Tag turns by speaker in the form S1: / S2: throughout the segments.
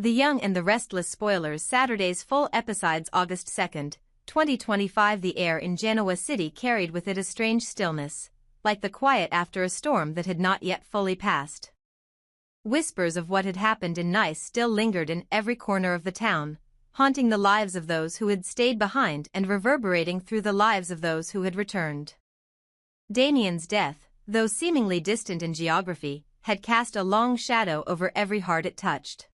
S1: The Young and the Restless spoilers Saturday's full episodes August 2nd, 2025. The air in Genoa City carried with it a strange stillness, like the quiet after a storm that had not yet fully passed. Whispers of what had happened in Nice still lingered in every corner of the town, haunting the lives of those who had stayed behind and reverberating through the lives of those who had returned. Damien's death, though seemingly distant in geography, had cast a long shadow over every heart it touched.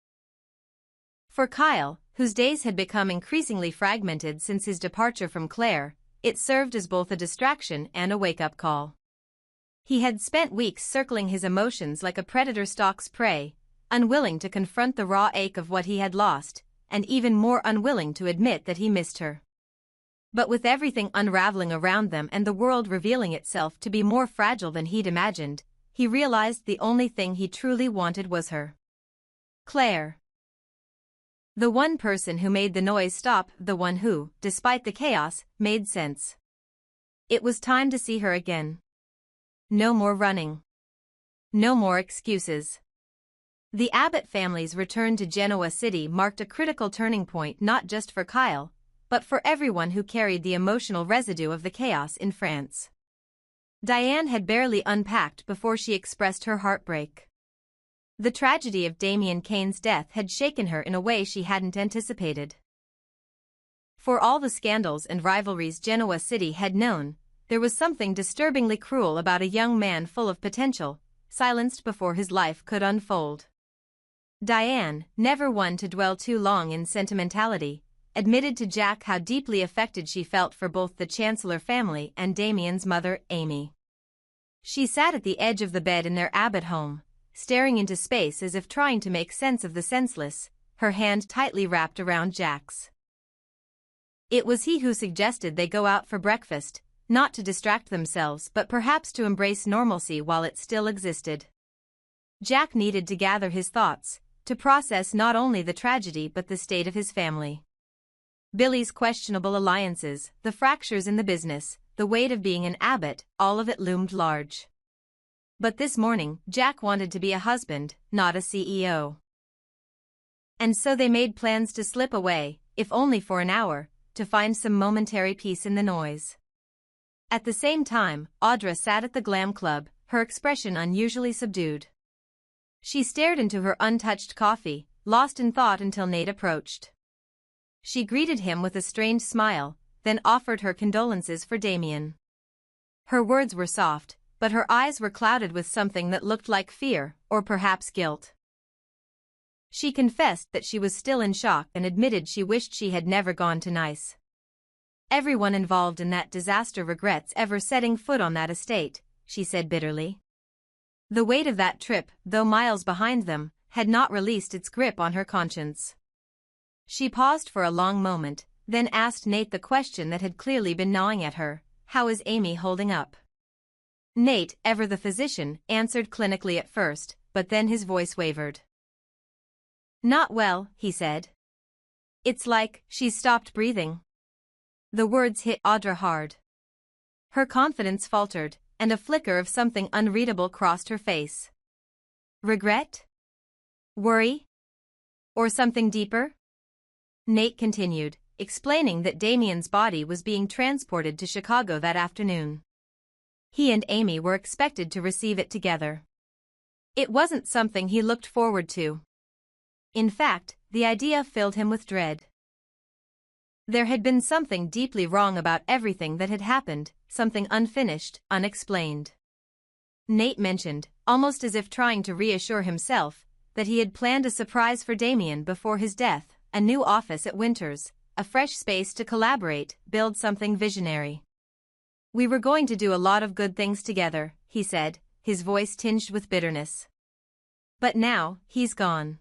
S1: For Kyle, whose days had become increasingly fragmented since his departure from Clare, it served as both a distraction and a wake-up call. He had spent weeks circling his emotions like a predator stalks prey, unwilling to confront the raw ache of what he had lost, and even more unwilling to admit that he missed her. But with everything unraveling around them and the world revealing itself to be more fragile than he'd imagined, he realized the only thing he truly wanted was her. Clare. The one person who made the noise stop, the one who, despite the chaos, made sense. It was time to see her again. No more running. No more excuses. The Abbott family's return to Genoa City marked a critical turning point not just for Kyle, but for everyone who carried the emotional residue of the chaos in France. Diane had barely unpacked before she expressed her heartbreak. The tragedy of Damien Kane's death had shaken her in a way she hadn't anticipated. For all the scandals and rivalries Genoa City had known, there was something disturbingly cruel about a young man full of potential, silenced before his life could unfold. Diane, never one to dwell too long in sentimentality, admitted to Jack how deeply affected she felt for both the Chancellor family and Damien's mother, Amy. She sat at the edge of the bed in their Abbott home, staring into space as if trying to make sense of the senseless, her hand tightly wrapped around Jack's. It was he who suggested they go out for breakfast, not to distract themselves but perhaps to embrace normalcy while it still existed. Jack needed to gather his thoughts, to process not only the tragedy but the state of his family. Billy's questionable alliances, the fractures in the business, the weight of being an Abbott, all of it loomed large. But this morning, Jack wanted to be a husband, not a CEO. And so they made plans to slip away, if only for an hour, to find some momentary peace in the noise. At the same time, Audra sat at the glam club, her expression unusually subdued. She stared into her untouched coffee, lost in thought until Nate approached. She greeted him with a strange smile, then offered her condolences for Damien. Her words were soft, but her eyes were clouded with something that looked like fear, or perhaps guilt. She confessed that she was still in shock and admitted she wished she had never gone to Nice. Everyone involved in that disaster regrets ever setting foot on that estate, she said bitterly. The weight of that trip, though miles behind them, had not released its grip on her conscience. She paused for a long moment, then asked Nate the question that had clearly been gnawing at her: how is Amy holding up? Nate, ever the physician, answered clinically at first, but then his voice wavered. Not well, he said. It's like she's stopped breathing. The words hit Audra hard. Her confidence faltered, and a flicker of something unreadable crossed her face. Regret? Worry? Or something deeper? Nate continued, explaining that Damien's body was being transported to Chicago that afternoon. He and Amy were expected to receive it together. It wasn't something he looked forward to. In fact, the idea filled him with dread. There had been something deeply wrong about everything that had happened, something unfinished, unexplained. Nate mentioned, almost as if trying to reassure himself, that he had planned a surprise for Damien before his death, a new office at Winters, a fresh space to collaborate, build something visionary. We were going to do a lot of good things together, he said, his voice tinged with bitterness. But now, he's gone.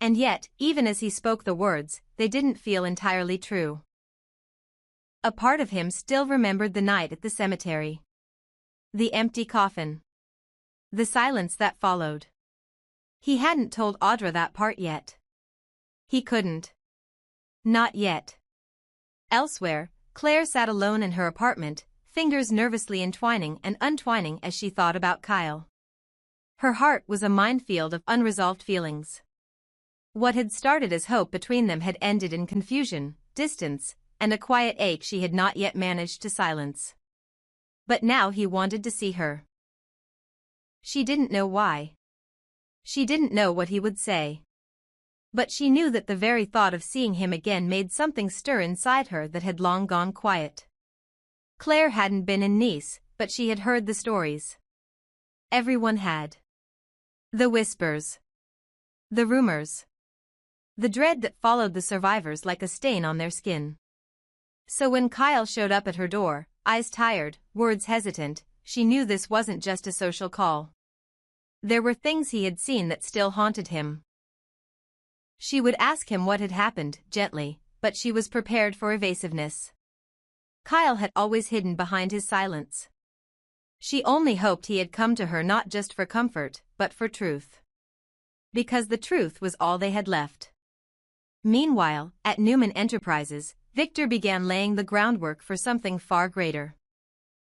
S1: And yet, even as he spoke the words, they didn't feel entirely true. A part of him still remembered the night at the cemetery. The empty coffin. The silence that followed. He hadn't told Audra that part yet. He couldn't. Not yet. Elsewhere, Claire sat alone in her apartment, fingers nervously entwining and untwining as she thought about Kyle. Her heart was a minefield of unresolved feelings. What had started as hope between them had ended in confusion, distance, and a quiet ache she had not yet managed to silence. But now he wanted to see her. She didn't know why. She didn't know what he would say. But she knew that the very thought of seeing him again made something stir inside her that had long gone quiet. Claire hadn't been in Nice, but she had heard the stories. Everyone had. The whispers. The rumors. The dread that followed the survivors like a stain on their skin. So when Kyle showed up at her door, eyes tired, words hesitant, she knew this wasn't just a social call. There were things he had seen that still haunted him. She would ask him what had happened, gently, but she was prepared for evasiveness. Kyle had always hidden behind his silence. She only hoped he had come to her not just for comfort, but for truth. Because the truth was all they had left. Meanwhile, at Newman Enterprises, Victor began laying the groundwork for something far greater.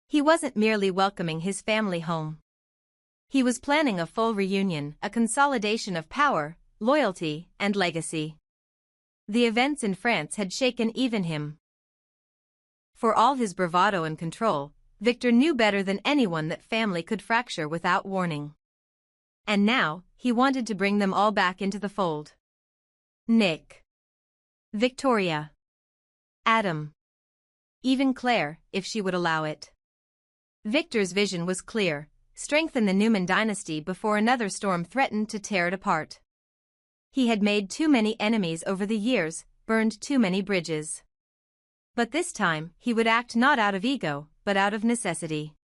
S1: He wasn't merely welcoming his family home. He was planning a full reunion, a consolidation of power, loyalty, and legacy. The events in France had shaken even him. For all his bravado and control, Victor knew better than anyone that family could fracture without warning. And now, he wanted to bring them all back into the fold. Nick. Victoria. Adam. Even Claire, if she would allow it. Victor's vision was clear: strengthen the Newman dynasty before another storm threatened to tear it apart. He had made too many enemies over the years, burned too many bridges. But this time, he would act not out of ego, but out of necessity.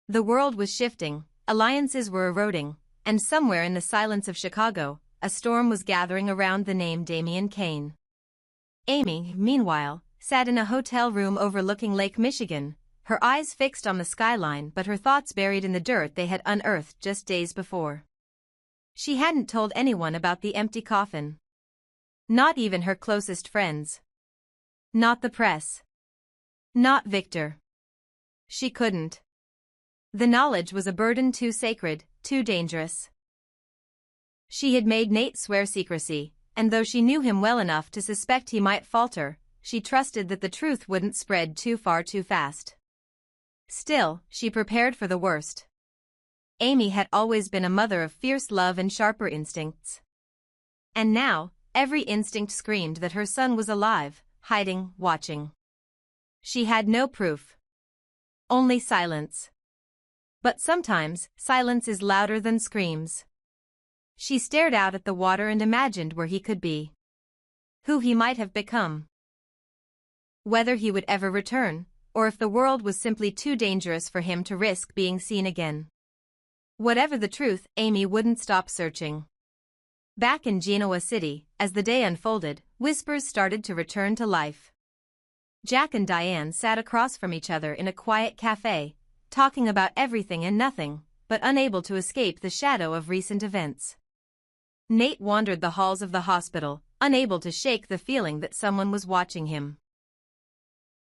S1: The world was shifting, alliances were eroding, and somewhere in the silence of Chicago, a storm was gathering around the name Damian Kane. Amy, meanwhile, sat in a hotel room overlooking Lake Michigan, her eyes fixed on the skyline but her thoughts buried in the dirt they had unearthed just days before. She hadn't told anyone about the empty coffin. Not even her closest friends. Not the press. Not Victor. She couldn't. The knowledge was a burden too sacred, too dangerous. She had made Nate swear secrecy, and though she knew him well enough to suspect he might falter, she trusted that the truth wouldn't spread too far too fast. Still, she prepared for the worst. Amy had always been a mother of fierce love and sharper instincts. And now, every instinct screamed that her son was alive, hiding, watching. She had no proof. Only silence. But sometimes, silence is louder than screams. She stared out at the water and imagined where he could be. Who he might have become. Whether he would ever return, or if the world was simply too dangerous for him to risk being seen again. Whatever the truth, Amy wouldn't stop searching. Back in Genoa City, as the day unfolded, whispers started to return to life. Jack and Diane sat across from each other in a quiet cafe, talking about everything and nothing, but unable to escape the shadow of recent events. Nate wandered the halls of the hospital, unable to shake the feeling that someone was watching him.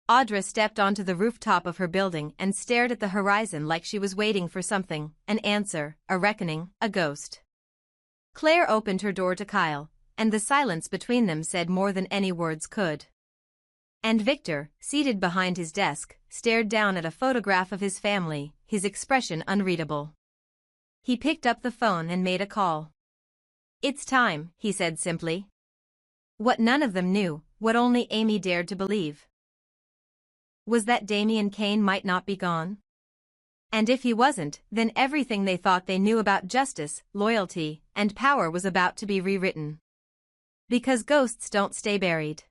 S1: Audra stepped onto the rooftop of her building and stared at the horizon like she was waiting for something, an answer, a reckoning, a ghost. Claire opened her door to Kyle, and the silence between them said more than any words could. And Victor, seated behind his desk, stared down at a photograph of his family, his expression unreadable. He picked up the phone and made a call. "It's time," he said simply. What none of them knew, what only Amy dared to believe, was that Damian Kane might not be gone. And if he wasn't, then everything they thought they knew about justice, loyalty, and power was about to be rewritten. Because ghosts don't stay buried.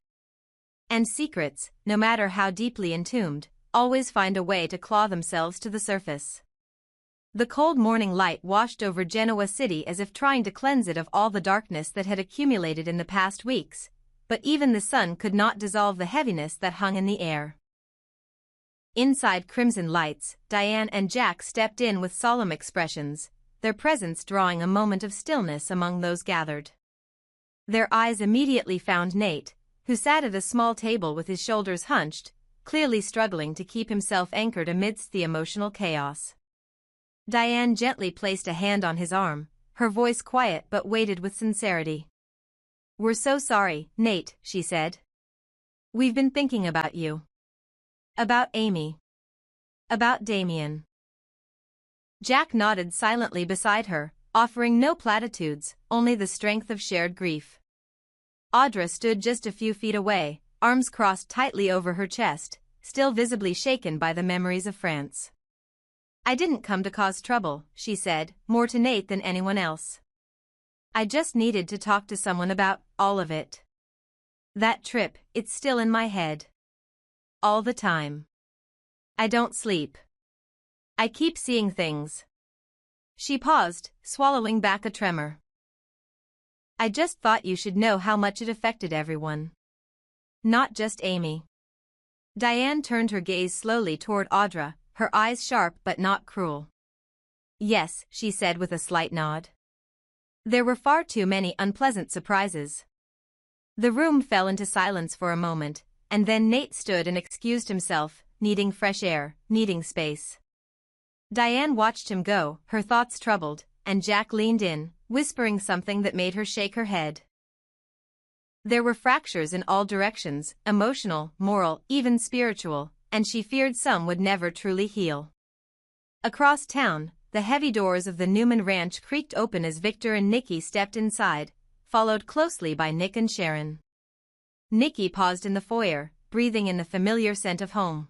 S1: And secrets, no matter how deeply entombed, always find a way to claw themselves to the surface. The cold morning light washed over Genoa City as if trying to cleanse it of all the darkness that had accumulated in the past weeks, but even the sun could not dissolve the heaviness that hung in the air. Inside crimson lights, Diane and Jack stepped in with solemn expressions, their presence drawing a moment of stillness among those gathered. Their eyes immediately found Nate, who sat at a small table with his shoulders hunched, clearly struggling to keep himself anchored amidst the emotional chaos. Diane gently placed a hand on his arm, her voice quiet but weighted with sincerity. "We're so sorry, Nate," she said. "We've been thinking about you. About Amy. About Damien." Jack nodded silently beside her, offering no platitudes, only the strength of shared grief. Audra stood just a few feet away, arms crossed tightly over her chest, still visibly shaken by the memories of France. "I didn't come to cause trouble," she said, more to Nate than anyone else. "I just needed to talk to someone about all of it. That trip, it's still in my head. All the time. I don't sleep. I keep seeing things." She paused, swallowing back a tremor. "I just thought you should know how much it affected everyone. Not just Amy." Diane turned her gaze slowly toward Audra, her eyes sharp but not cruel. "Yes," she said with a slight nod. "There were far too many unpleasant surprises." The room fell into silence for a moment, and then Nate stood and excused himself, needing fresh air, needing space. Diane watched him go, her thoughts troubled, and Jack leaned in, whispering something that made her shake her head. There were fractures in all directions, emotional, moral, even spiritual, and she feared some would never truly heal. Across town, the heavy doors of the Newman ranch creaked open as Victor and Nikki stepped inside, followed closely by Nick and Sharon. Nikki paused in the foyer, breathing in the familiar scent of home.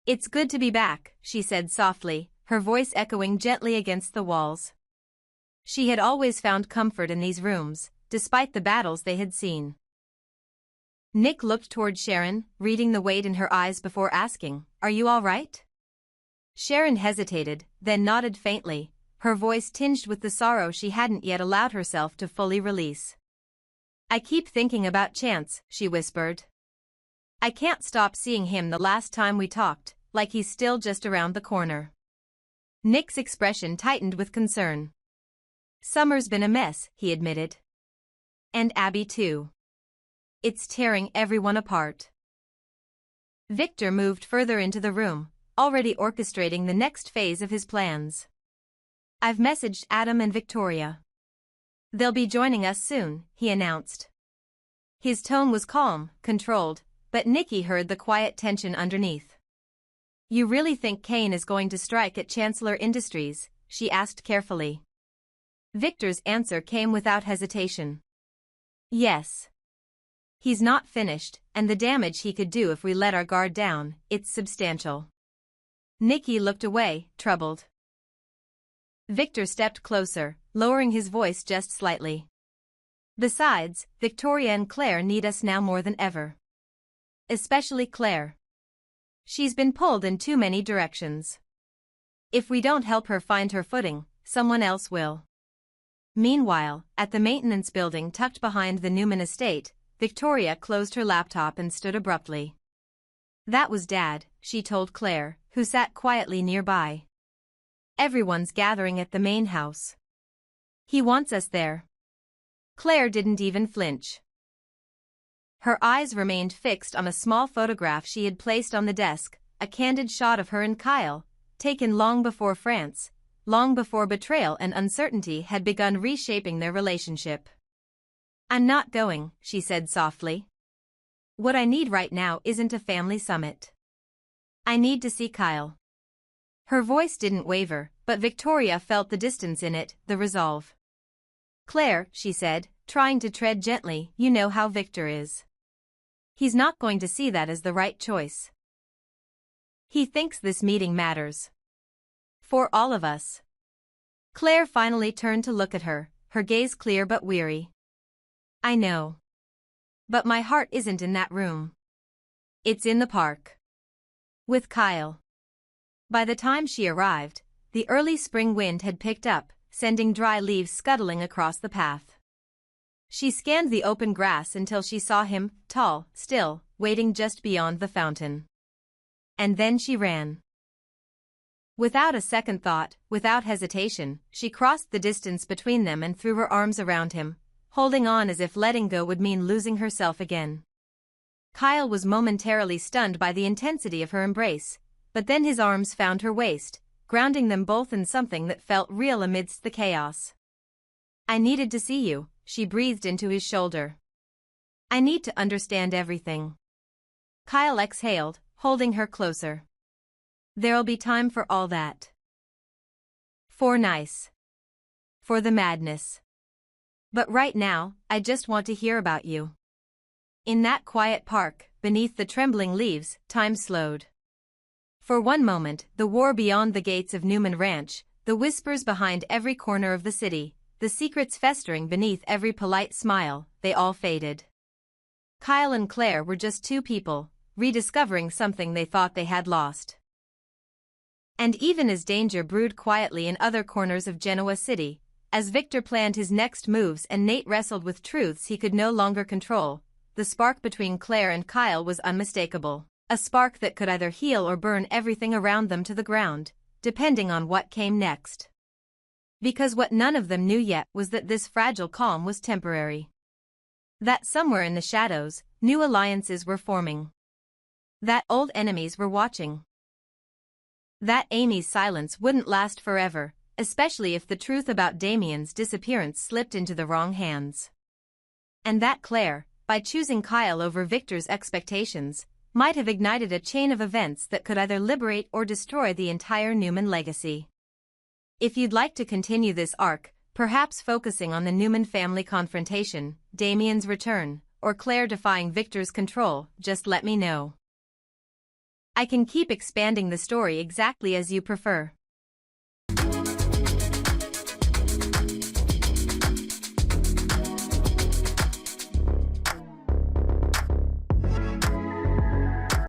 S1: "It's good to be back," she said softly, her voice echoing gently against the walls. She had always found comfort in these rooms, despite the battles they had seen. Nick looked toward Sharon, reading the weight in her eyes before asking, "Are you all right?" Sharon hesitated, then nodded faintly, her voice tinged with the sorrow she hadn't yet allowed herself to fully release. "I keep thinking about Chance," she whispered. "I can't stop seeing him the last time we talked, like he's still just around the corner." Nick's expression tightened with concern. "Summer's been a mess," he admitted. "And Abby too. It's tearing everyone apart." Victor moved further into the room, already orchestrating the next phase of his plans. "I've messaged Adam and Victoria. They'll be joining us soon," he announced. His tone was calm, controlled, but Nikki heard the quiet tension underneath. "You really think Kane is going to strike at Chancellor Industries?" she asked carefully. Victor's answer came without hesitation. "Yes. He's not finished, and the damage he could do if we let our guard down, it's substantial." Nikki looked away, troubled. Victor stepped closer, lowering his voice just slightly. "Besides, Victoria and Claire need us now more than ever. Especially Claire. She's been pulled in too many directions. If we don't help her find her footing, someone else will." Meanwhile, at the maintenance building tucked behind the Newman estate, Victoria closed her laptop and stood abruptly. "That was Dad," she told Claire, who sat quietly nearby. "Everyone's gathering at the main house. He wants us there." Claire didn't even flinch. Her eyes remained fixed on a small photograph she had placed on the desk, a candid shot of her and Kyle, taken long before France, long before betrayal and uncertainty had begun reshaping their relationship. "I'm not going," she said softly. "What I need right now isn't a family summit. I need to see Kyle." Her voice didn't waver, but Victoria felt the distance in it, the resolve. "Claire," she said, trying to tread gently, "you know how Victor is. He's not going to see that as the right choice. He thinks this meeting matters. For all of us." Claire finally turned to look at her, her gaze clear but weary. "I know. But my heart isn't in that room. It's in the park. With Kyle." By the time she arrived, the early spring wind had picked up, sending dry leaves scuttling across the path. She scanned the open grass until she saw him, tall, still, waiting just beyond the fountain. And then she ran. Without a second thought, without hesitation, she crossed the distance between them and threw her arms around him, holding on as if letting go would mean losing herself again. Kyle was momentarily stunned by the intensity of her embrace, but then his arms found her waist, grounding them both in something that felt real amidst the chaos. I needed to see you, she breathed into his shoulder. I need to understand everything. Kyle exhaled, holding her closer. There'll be time for all that. For nice. For the madness. But right now, I just want to hear about you. In that quiet park, beneath the trembling leaves, time slowed. For one moment, the war beyond the gates of Newman Ranch, the whispers behind every corner of the city, the secrets festering beneath every polite smile, they all faded. Kyle and Claire were just two people, rediscovering something they thought they had lost. And even as danger brewed quietly in other corners of Genoa City, as Victor planned his next moves and Nate wrestled with truths he could no longer control, the spark between Claire and Kyle was unmistakable, a spark that could either heal or burn everything around them to the ground, depending on what came next. Because what none of them knew yet was that this fragile calm was temporary. That somewhere in the shadows, new alliances were forming. That old enemies were watching. That Amy's silence wouldn't last forever, especially if the truth about Damien's disappearance slipped into the wrong hands. And that Claire, by choosing Kyle over Victor's expectations, might have ignited a chain of events that could either liberate or destroy the entire Newman legacy. If you'd like to continue this arc, perhaps focusing on the Newman family confrontation, Damien's return, or Claire defying Victor's control, just let me know. I can keep expanding the story exactly as you prefer.